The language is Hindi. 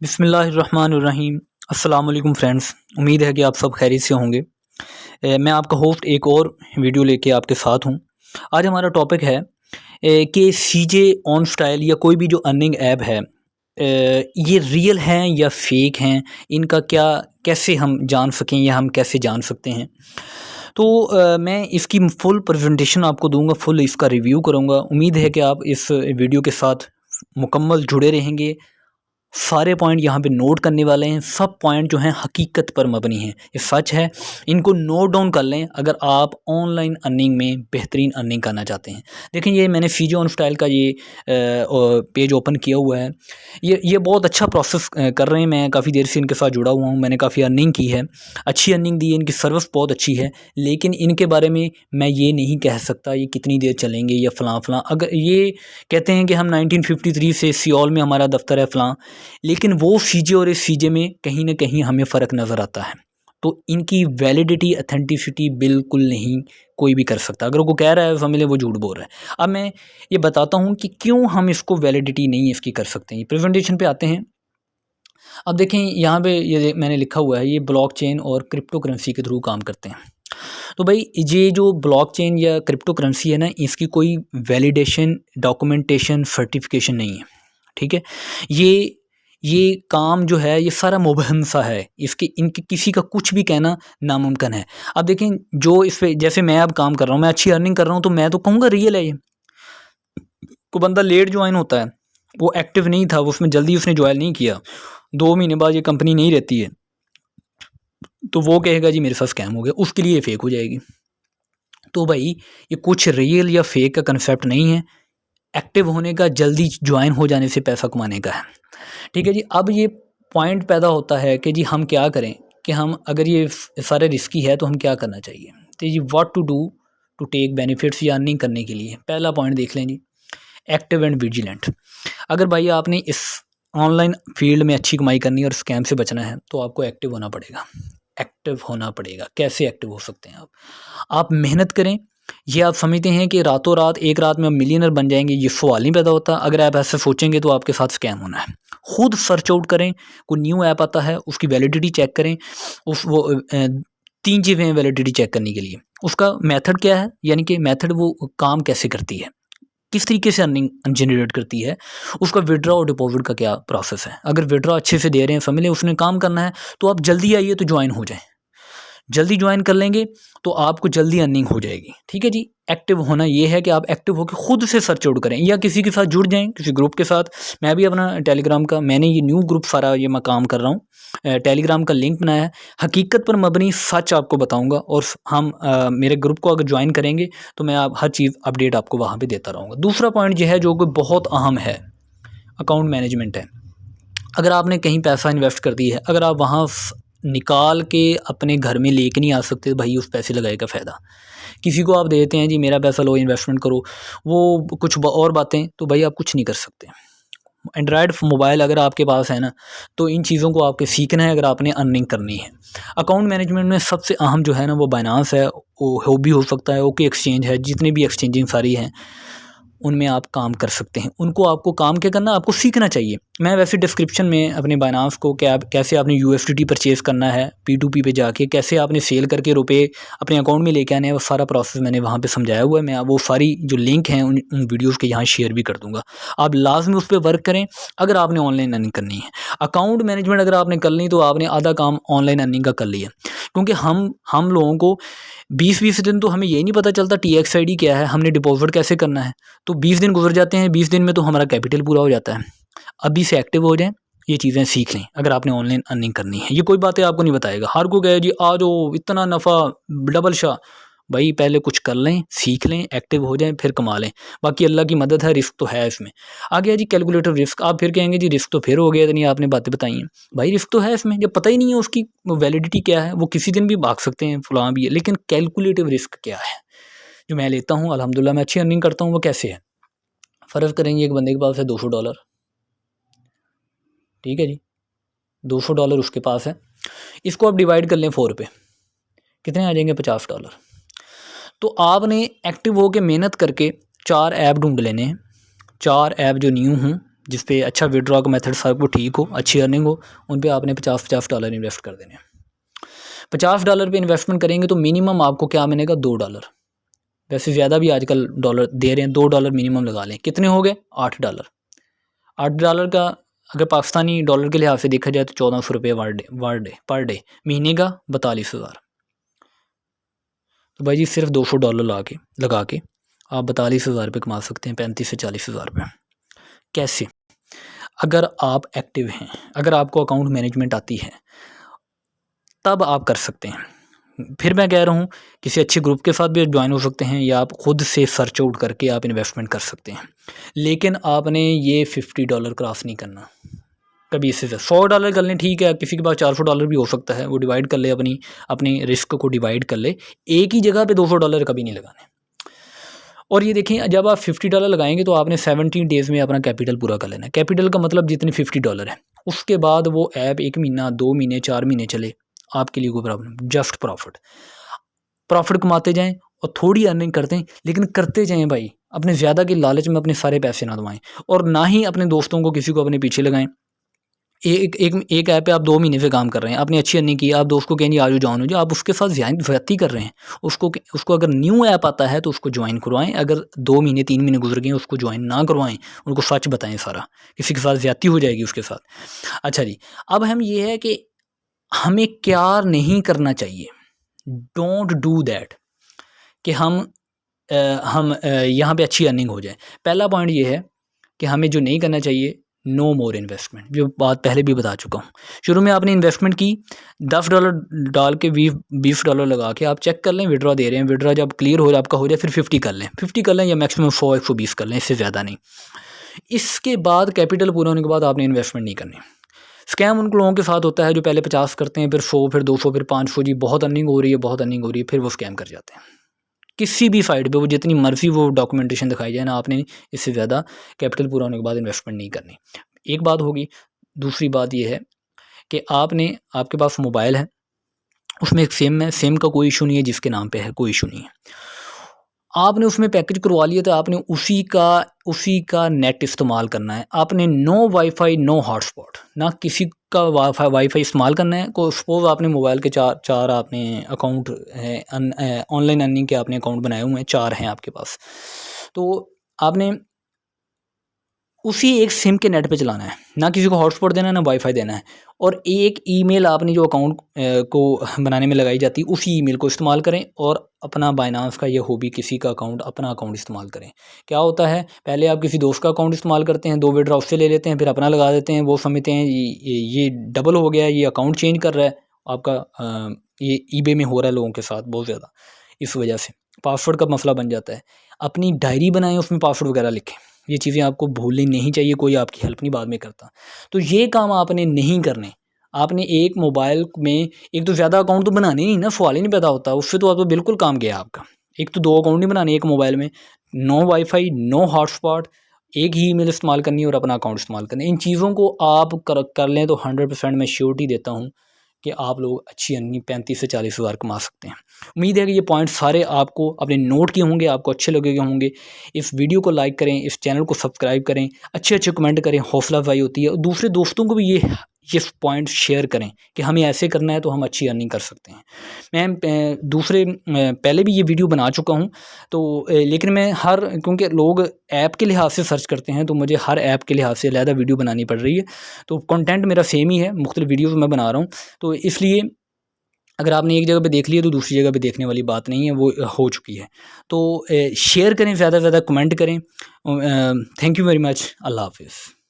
बिस्मिल्लाहिर्रहमानिर्रहीम। अस्सलाम वालेकुम फ्रेंड्स, उम्मीद है कि आप सब खैरियत से होंगे। मैं आपका होस्ट एक और वीडियो लेके आपके साथ हूँ। आज हमारा टॉपिक है कि सीजे ऑन स्टाइल या कोई भी जो अर्निंग ऐप है ये रियल हैं या फेक हैं, इनका क्या कैसे हम जान सकें या हम कैसे जान सकते हैं। तो मैं इसकी फुल प्रेजेंटेशन आपको दूंगा, फुल इसका रिव्यू करूँगा। उम्मीद है कि आप इस वीडियो के साथ मुकम्मल जुड़े रहेंगे। सारे पॉइंट यहाँ पे नोट करने वाले हैं। सब पॉइंट जो हैं हकीकत पर मबनी हैं, ये सच है। इनको नोट डाउन कर लें अगर आप ऑनलाइन अर्निंग में बेहतरीन अर्निंग करना चाहते हैं। देखें, ये मैंने सीजे ऑन स्टाइल का ये पेज ओपन किया हुआ है। ये बहुत अच्छा प्रोसेस कर रहे हैं। मैं काफ़ी देर से इनके साथ जुड़ा हुआ हूँ, मैंने काफ़ी अर्निंग की है, अच्छी अर्निंग दी है, इनकी सर्विस बहुत अच्छी है। लेकिन इनके बारे में मैं ये नहीं कह सकता ये कितनी देर चलेंगे या फ़लाँ फ़लाँ। अगर ये कहते हैं कि हम 1953 से सियोल में हमारा दफ्तर है फ़लाँ, लेकिन वो सीजे और इस सीजे में कहीं न कहीं हमें फ़र्क नज़र आता है। तो इनकी वैलिडिटी, ऑथेंटिसिटी बिल्कुल नहीं कोई भी कर सकता। अगर वो कह रहा है समझ लें वो झूठ बोल रहा है। अब मैं ये बताता हूँ कि क्यों हम इसको वैलिडिटी नहीं इसकी कर सकते हैं। प्रेजेंटेशन पे आते हैं। अब देखें यहाँ पे ये मैंने लिखा हुआ है, ये ब्लॉकचेन और क्रिप्टो करेंसी के थ्रू काम करते हैं। तो भाई ये जो ब्लॉकचेन या क्रिप्टो करेंसी है ना, इसकी कोई वैलिडेशन, डॉक्यूमेंटेशन, सर्टिफिकेशन नहीं है। ठीक है, ये काम जो है ये सारा मुबहम सा है। इसके इनके किसी का कुछ भी कहना नामुमकिन है। अब देखें, जो इस पे जैसे मैं अब काम कर रहा हूँ, मैं अच्छी अर्निंग कर रहा हूँ, तो मैं तो कहूँगा रियल है ये। को बंदा लेट ज्वाइन होता है, वो एक्टिव नहीं था, वो उसमें जल्दी उसने ज्वाइन नहीं किया, 2 महीने बाद ये कंपनी नहीं रहती है, तो वो कहेगा जी मेरे साथ स्कैम हो गया, उसके लिए फेक हो जाएगी। तो भाई ये कुछ रियल या फेक का कंसेप्ट नहीं है, एक्टिव होने का, जल्दी ज्वाइन हो जाने से पैसा कमाने का है। ठीक है जी। अब ये पॉइंट पैदा होता है कि जी हम क्या करें, कि हम अगर ये सारे रिस्की है तो हम क्या करना चाहिए। तो जी what to do to take benefits या अर्निंग करने के लिए पहला पॉइंट देख लें जी, एक्टिव एंड विजिलेंट। अगर भाई आपने इस ऑनलाइन फील्ड में अच्छी कमाई करनी है और स्कैम से बचना है तो आपको एक्टिव होना पड़ेगा। एक्टिव होना पड़ेगा। कैसे एक्टिव हो सकते हैं आप मेहनत करें। ये आप समझते हैं कि रातों रात एक रात में आप मिलियनर बन जाएंगे, ये सवाल नहीं पैदा होता। अगर आप ऐसे सोचेंगे तो आपके साथ स्कैम होना है। खुद सर्च आउट करें, कोई न्यू ऐप आता है उसकी वैलिडिटी चेक करें। उस वो 3 चीज़ें हैं वैलिडिटी चेक करने के लिए। उसका मेथड क्या है, यानी कि मेथड वो काम कैसे करती है, किस तरीके से अर्निंग जनरेट करती है, उसका विड्रॉ और डिपॉजिट का क्या प्रोसेस है। अगर विड्रॉ अच्छे से दे रहे हैं, समझ लें उसने काम करना है, तो आप जल्दी आइए तो ज्वाइन हो जाएं। जल्दी ज्वाइन कर लेंगे तो आपको जल्दी अर्निंग हो जाएगी। ठीक है जी। एक्टिव होना ये है कि आप एक्टिव होकर खुद से सर्च आउट करें या किसी के साथ जुड़ जाएं, किसी ग्रुप के साथ। मैं भी अपना टेलीग्राम का, मैंने ये न्यू ग्रुप सारा ये मैं काम कर रहा हूँ, टेलीग्राम का लिंक बनाया है। हकीकत पर मबनी सच आपको बताऊँगा, और हम मेरे ग्रुप को अगर ज्वाइन करेंगे तो मैं आप हर चीज़ अपडेट आपको वहाँ पर देता रहूँगा। दूसरा पॉइंट ये है जो कि बहुत अहम है, अकाउंट मैनेजमेंट है। अगर आपने कहीं पैसा इन्वेस्ट कर दिया है, अगर आप वहाँ निकाल के अपने घर में लेके नहीं आ सकते, तो भाई उस पैसे लगाए का फ़ायदा। किसी को आप देते हैं जी मेरा पैसा लो इन्वेस्टमेंट करो, वो कुछ और बातें, तो भाई आप कुछ नहीं कर सकते। एंड्रॉयड मोबाइल अगर आपके पास है ना, तो इन चीज़ों को आपके सीखना है अगर आपने अर्निंग करनी है। अकाउंट मैनेजमेंट में सबसे अहम जो है ना वो बाइनांस है, वो भी हो सकता है, ओके एक्सचेंज है, जितनी भी एक्सचेंजिंग सारी हैं उनमें आप काम कर सकते हैं। उनको आपको काम क्या करना, आपको सीखना चाहिए। मैं वैसे डिस्क्रिप्शन में अपने बाइनांस को क्या कैसे आपने यूएसडीटी परचेज़ करना है, P2P पे जाके कैसे आपने सेल करके रुपए अपने अकाउंट में लेके आने हैं, वो सारा प्रोसेस मैंने वहाँ पे समझाया हुआ है। मैं वो सारी जो लिंक हैं उन वीडियोज़ के यहाँ शेयर भी कर दूँगा। आप लाज़मी उस पर वर्क करें अगर आपने ऑनलाइन अर्निंग करनी है। अकाउंट मैनेजमेंट अगर आपने कर ली तो आपने आधा काम ऑनलाइन अर्निंग का कर लिया। क्योंकि हम लोगों को 20-20 दिन तो हमें यही नहीं पता चलता TXID क्या है, हमने डिपॉजिट कैसे करना है। तो 20 दिन गुजर जाते हैं, 20 दिन में तो हमारा कैपिटल पूरा हो जाता है। अभी से एक्टिव हो जाएं, ये चीज़ें सीख लें अगर आपने ऑनलाइन अर्निंग करनी है। ये कोई बातें आपको नहीं बताएगा। हर कोई कहे जी आ जाओ इतना नफ़ा डबल शाह। भाई पहले कुछ कर लें, सीख लें, एक्टिव हो जाएं, फिर कमा लें। बाकी अल्लाह की मदद है, रिस्क तो है इसमें। आ गया जी कैलकुलेटिव रिस्क। आप फिर कहेंगे जी रिस्क तो फिर हो गया, इतनी आपने बातें बताई हैं। भाई रिस्क तो है इसमें, जब पता ही नहीं है उसकी वैलिडिटी क्या है, वो किसी दिन भी भाग सकते हैं, फलां भी है। लेकिन कैलकुलेटिव रिस्क क्या है जो मैं लेता हूँ, अल्हम्दुलिल्लाह मैं अच्छी अर्निंग करता हूँ, वो कैसे है। फ़र्ज़ करेंगे एक बंदे के पास है $200, ठीक है जी, $200 उसके पास है। इसको आप डिवाइड कर लें 4 पे, कितने आ जाएंगे, $50। तो आपने एक्टिव होकर मेहनत करके 4 ऐप ढूंढ लेने हैं। 4 ऐप जो न्यू हों, जिस पे अच्छा विड्रॉ का मेथड सबको ठीक हो, अच्छी अर्निंग हो, उन पे आपने $50 इन्वेस्ट कर देने। $50 पे इन्वेस्टमेंट करेंगे तो मिनिमम आपको क्या मिलेगा, $2। वैसे ज़्यादा भी आजकल डॉलर दे रहे हैं, $2 मिनिमम लगा लें। कितने हो गए, $8। $8 का अगर पाकिस्तानी डॉलर के लिहाज से देखा जाए तो 1400 रुपये पर डे, महीने का 42,000। तो भाई जी सिर्फ $200 लगा के आप 42,000 रुपये कमा सकते हैं, 35 से 40,000 रुपये। कैसे? अगर आप एक्टिव हैं, अगर आपको अकाउंट मैनेजमेंट आती है, तब आप कर सकते हैं। फिर मैं कह रहा हूँ किसी अच्छे ग्रुप के साथ भी ज्वाइन हो सकते हैं, या आप खुद से सर्च आउट करके आप इन्वेस्टमेंट कर सकते हैं। लेकिन आपने ये $50 क्रॉस नहीं करना कभी। इससे $100 कर लें, ठीक है, किसी के पास $400 भी हो सकता है, वो डिवाइड कर ले, अपनी रिस्क को डिवाइड कर ले। एक ही जगह पे $200 कभी नहीं लगाने। और ये देखें, जब आप $50 लगाएंगे तो आपने 17 डेज़ में अपना कैपिटल पूरा कर लेना है। कैपिटल का मतलब जितने $50 है, उसके बाद वो ऐप 1 महीना, 2 महीने, 4 महीने चले, आपके लिए कोई प्रॉब्लम, जस्ट प्रॉफिट कमाते जाएं और थोड़ी अर्निंग करते हैं, लेकिन करते जाएं भाई। अपने ज़्यादा के लालच में अपने सारे पैसे ना दबाएं, और ना ही अपने दोस्तों को, किसी को अपने पीछे लगाएं। एक ऐप पे आप 2 महीने से काम कर रहे हैं, आपने अच्छी अर्निंग की, आप दोस्त को कहेंगे आज ज्वाइन हो जाओ, आप उसके साथ ज्यादती कर रहे हैं। उसको अगर न्यू ऐप आता है तो उसको ज्वाइन करवाएं। अगर 2 महीने 3 महीने गुजर गए उसको ज्वाइन ना करवाएं, उनको सच बताएं सारा, किसी के साथ ज्यादती हो जाएगी उसके साथ। अच्छा जी, अब हम ये है कि हमें क्या नहीं करना चाहिए। डोंट डू दैट कि हम यहाँ पे अच्छी अर्निंग हो जाए। पहला पॉइंट ये है कि हमें जो नहीं करना चाहिए, नो मोर इन्वेस्टमेंट, जो बात पहले भी बता चुका हूँ। शुरू में आपने इन्वेस्टमेंट की, $10 डाल के $20 लगा के आप चेक कर लें विड्रॉ दे रहे हैं। विड्रॉ जब क्लियर हो आपका हो जाए, फिर 50 कर लें, या मैक्सिमम 100-120 कर लें, इससे ज़्यादा नहीं। इसके बाद कैपिटल पूरा होने के बाद आपने इन्वेस्टमेंट नहीं करनी। स्कैम उन लोगों के साथ होता है जो पहले 50 करते हैं, फिर 100, फिर 200, फिर 500, जी बहुत अर्निंग हो रही है, फिर वो स्कैम कर जाते हैं। किसी भी साइड पे वो जितनी मर्जी वो डॉक्यूमेंटेशन दिखाई जाए ना, आपने इससे ज़्यादा कैपिटल पूरा होने के बाद इन्वेस्टमेंट नहीं करनी। एक बात होगी। दूसरी बात ये है कि आपके पास मोबाइल है, उसमें एक सिम है, सिम का कोई इशू नहीं है, जिसके नाम पे है कोई इशू नहीं है। आपने उसमें पैकेज करवा लिया तो आपने उसी का नेट इस्तेमाल करना है। आपने नो वाईफाई, नो हॉटस्पॉट, ना किसी का वाईफाई इस्तेमाल करना है। को सपोज आपने मोबाइल के चार आपने अकाउंट हैं, ऑनलाइन अर्निंग के आपने अकाउंट बनाए हुए हैं, 4 हैं आपके पास, तो आपने उसी एक सिम के नेट पे चलाना है, ना किसी को हॉटस्पॉट देना है, ना वाईफाई देना है। और एक ईमेल आपने जो अकाउंट को बनाने में लगाई जाती है, उसी ईमेल को इस्तेमाल करें, और अपना बाइनांस का या होबी किसी का अकाउंट, अपना अकाउंट इस्तेमाल करें। क्या होता है, पहले आप किसी दोस्त का अकाउंट इस्तेमाल करते हैं, 2 विड्रॉ उससे ले लेते हैं, फिर अपना लगा देते हैं। वो समझते हैं ये डबल हो गया, ये अकाउंट चेंज कर रहा है आपका। ये ईबे में हो रहा है लोगों के साथ बहुत ज़्यादा, इस वजह से पासवर्ड का मसला बन जाता है। अपनी डायरी बनाएं, उसमें पासवर्ड वगैरह लिखें। ये चीज़ें आपको भूलनी नहीं चाहिए, कोई आपकी हेल्प नहीं बाद में करता। तो ये काम आपने नहीं करने। आपने एक मोबाइल में एक तो ज़्यादा अकाउंट तो बनाने नहीं ना, सवाल ही नहीं पैदा होता उससे, तो आपको बिल्कुल काम गया आपका। एक तो 2 अकाउंट नहीं बनाने एक मोबाइल में, नो वाईफाई, नो हॉटस्पॉट, एक ही ईमेल इस्तेमाल करनी है और अपना अकाउंट इस्तेमाल करना है। इन चीज़ों को आप कर लें तो 100% मैं श्योरिटी देता हूँ कि आप लोग अच्छी अर्निंग 35 से 40 हज़ार कमा सकते हैं। उम्मीद है कि ये पॉइंट सारे आपको अपने नोट किए होंगे, आपको अच्छे लगे होंगे। इस वीडियो को लाइक करें, इस चैनल को सब्सक्राइब करें, अच्छे कमेंट करें, हौसला अफजाई होती है। और दूसरे दोस्तों को भी ये पॉइंट शेयर करें कि हमें ऐसे करना है तो हम अच्छी अर्निंग कर सकते हैं। मैं पहले भी ये वीडियो बना चुका हूँ, तो लेकिन मैं क्योंकि लोग ऐप के लिहाज से सर्च करते हैं, तो मुझे हर ऐप के लिहाज से अलहदा वीडियो बनानी पड़ रही है। तो कंटेंट मेरा सेम ही है, मुख्तलिफ वीडियोज़ मैं बना रहा हूँ। तो इसलिए अगर आपने एक जगह पे देख लिया तो दूसरी जगह पे देखने वाली बात नहीं है, वो हो चुकी है। तो शेयर करें, ज़्यादा से ज़्यादा कमेंट करें। Thank you very much. अल्लाह हाफिज़।